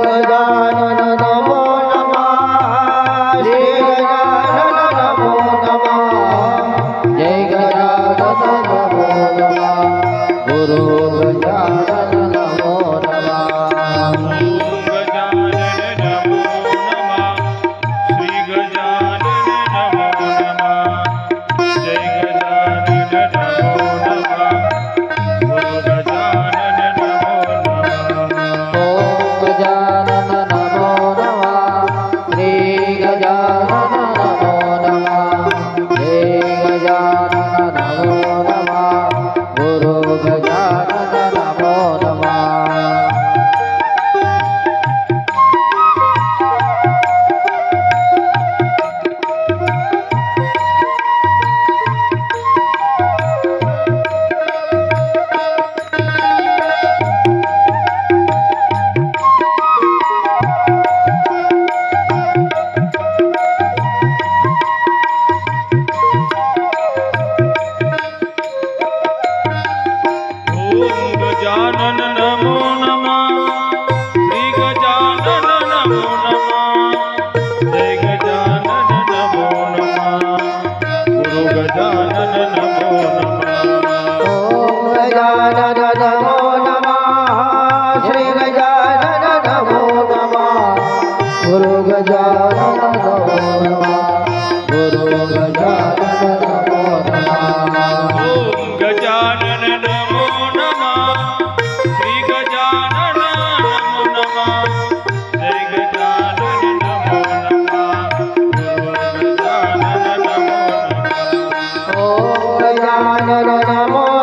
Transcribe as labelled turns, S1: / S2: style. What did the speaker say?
S1: गजानन नमो नमः श्री गजानन नमो नमः जय गजानन नमो नमः गुरु गजानन नमो नमः
S2: ओम गजानन नमो नमः श्री गजानन नमो नमः गुरु गजानन नमो नमः गुरु गजानन नमो नमः
S1: ओम गजानन नमो नमः श्री गजानन नमो नमः जय गजानन नमो नमः गुरु गजानन नमो नमः
S2: ओम गजानन नमो